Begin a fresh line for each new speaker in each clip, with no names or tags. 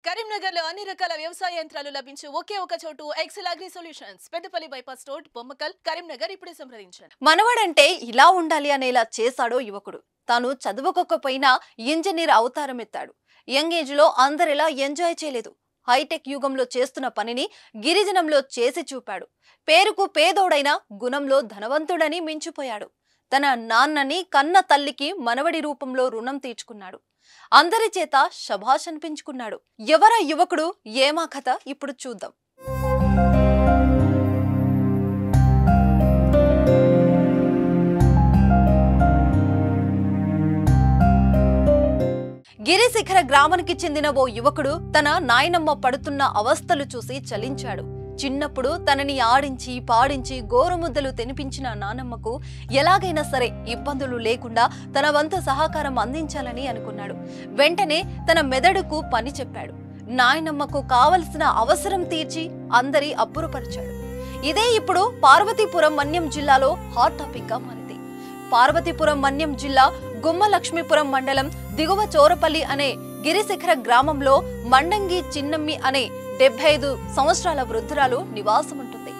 కరీంనగర్లో అన్ని రకాల వ్యవసాయ యంత్రాలు లభించే ఒకే ఒక చోటు Excel Agri Solutions Peddapalli bypass road Bommakal Karimnagar ఇప్పుడే సంప్రదించండి.
మనవడంటే ఇలా ఉండాలి అనేలా చేశాడో యువకుడు. తాను చదువుకోకపోయినా ఇంజనీర్ అవతారం ఎత్తాడు. యంగ్ ఏజ్ లో అందరిలా ఎంజాయ్ చేయలేదు. హైటెక్ యుగంలో చేస్తున్న పనిని గిరిజనంలో చేసి చూపాడు. పేరుకు పేదోడైన గుణంలో ధనవంతుడని మించిపోయాడు. తన నాన్నని కన్న తల్లికి మనవడి రూపంలో రుణం తీర్చుకున్నాడు. అందరి చేత శభాష్ అనిపించుకున్నాడు. ఎవరా యువకుడు, ఏమా కథ ఇప్పుడు చూద్దాం. గిరిశిఖర గ్రామానికి చెందిన ఓ యువకుడు తన నాయనమ్మ పడుతున్న అవస్థలు చూసి చలించాడు. చిన్నప్పుడు తనని ఆడించి పాడించి గోరుముద్దలు తినిపించిన నానమ్మకు ఎలాగైనా సరే ఇబ్బందులు లేకుండా తన వంతు సహకారం అందించాలని అనుకున్నాడు. వెంటనే తన మెదడుకు పని చెప్పాడు. నాయనమ్మకు కావలసిన అవసరం తీర్చి అందరి అబ్బురపరిచాడు. ఇదే ఇప్పుడు పార్వతీపురం మన్యం జిల్లాలో హాట్ టాపిక్ గా మారింది. పార్వతీపురం మన్యం జిల్లా గుమ్మలక్ష్మీపురం మండలం దిగువ చోరపల్లి అనే గిరిశిఖర గ్రామంలో మండంగి చిన్నమ్మి అనే 75 సంవత్సరాల వృద్ధురాలు నివాసముంటుంది.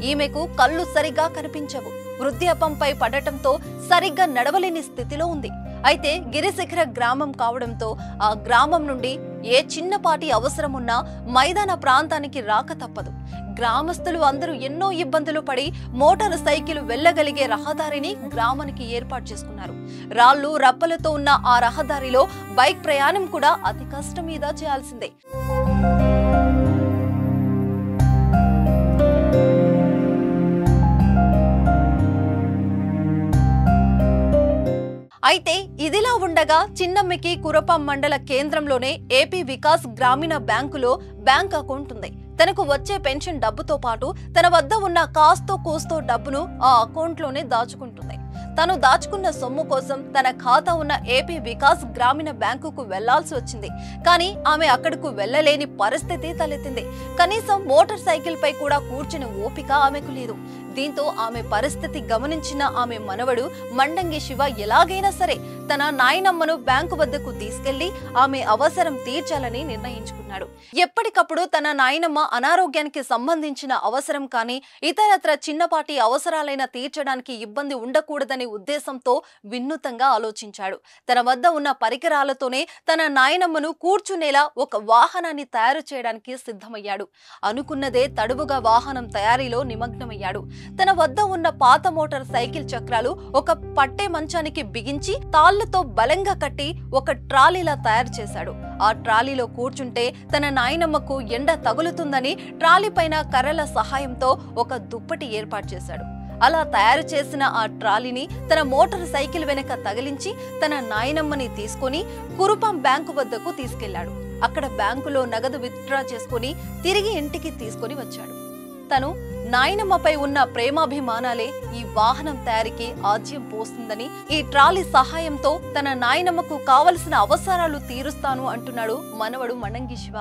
ఈమెకు కళ్ళు సరిగా కనిపించవు. వృద్ధాప్యంపై పడటంతో సరిగ్గా నడవలేని స్థితిలో ఉంది. అయితే గిరిశిఖర గ్రామం కావడంతో ఆ గ్రామం నుండి ఏ చిన్నపాటి అవసరమున్నా మైదాన ప్రాంతానికి రాక తప్పదు. గ్రామస్తులు అందరూ ఎన్నో ఇబ్బందులు పడి మోటార్ సైకిల్ వెళ్లగలిగే రహదారిని గ్రామానికి ఏర్పాటు చేసుకున్నారు. రాళ్లు రప్పలతో ఉన్న ఆ రహదారిలో బైక్ ప్రయాణం కూడా అతి కష్టం మీద చేయాల్సిందే. అయితే ఇదిలా ఉండగా చిన్నమ్మికి కురపం మండల కేంద్రంలోనే ఏపీ వికాస్ గ్రామీణ బ్యాంకులో బ్యాంక్ అకౌంట్ ఉంది. తనకు వచ్చే పెన్షన్ డబ్బుతో పాటు తన వద్ద ఉన్న కాస్తో కూస్తో డబ్బును ఆ అకౌంట్ లోనే దాచుకుంటుంది. తను దాచుకున్న సొమ్ము కోసం తన ఖాతా ఉన్న ఏపీ వికాస్ గ్రామీణ బ్యాంకుకు వెళ్లాల్సి వచ్చింది. కానీ ఆమె అక్కడకు వెళ్లలేని పరిస్థితి తలెత్తింది. కనీసం మోటార్ సైకిల్ పై కూడా కూర్చునే ఓపిక ఆమెకు లేదు. దీంతో ఆమె పరిస్థితి గమనించిన ఆమె మనవడు మండంగి శివ ఎలాగైనా సరే తన నాయనమ్మను బ్యాంకు వద్దకు తీసుకెళ్లి ఆమె అవసరం తీర్చాలని నిర్ణయించుకున్నాడు. ఎప్పటికప్పుడు తన నాయనమ్మ అనారోగ్యానికి సంబంధించిన అవసరం కానీ ఇతరత్ర చిన్నపాటి అవసరాలైనా తీర్చడానికి ఇబ్బంది ఉండకూడదనే ఉద్దేశంతో వినూతంగా ఆలోచించాడు. తన వద్ద ఉన్న పరికరాలతోనే తన నాయనమ్మను కూర్చునేలా ఒక వాహనాన్ని తయారు చేయడానికి సిద్ధమయ్యాడు. అనుకున్నదే తడువుగా వాహనం తయారీలో నిమగ్నమయ్యాడు. తన వద్ద ఉన్న పాత మోటార్ సైకిల్ చక్రాలు ఒక పట్టే మంచానికి బిగించి తాళ్లతో బలంగా కట్టి ఒక ట్రాలీలా తయారు చేశాడు. ఆ ట్రాలీలో కూర్చుంటే తన నాయనమ్మకు ఎండ తగులుతుందని ట్రాలీ పైన కర్రల సహాయంతో ఒక దుప్పటి ఏర్పాటు చేశాడు. అలా తయారు చేసిన ఆ ట్రాలీని తన మోటార్ సైకిల్ వెనక తగిలించి తన నాయనమ్మని తీసుకుని కురుపం బ్యాంకు వద్దకు తీసుకెళ్లాడు. అక్కడ బ్యాంకులో నగదు విత్డ్రా చేసుకుని తిరిగి ఇంటికి తీసుకుని వచ్చాడు. తను నాయనమ్మపై ఉన్న ప్రేమాభిమానాలే ఈ వాహనం తయారీకి ఆజ్యం పోస్తుందని, ఈ ట్రాలీ సహాయంతో తన నాయనమ్మకు కావలసిన అవసరాలు తీరుస్తాను అంటున్నాడు మనవడు మండంగి శివ.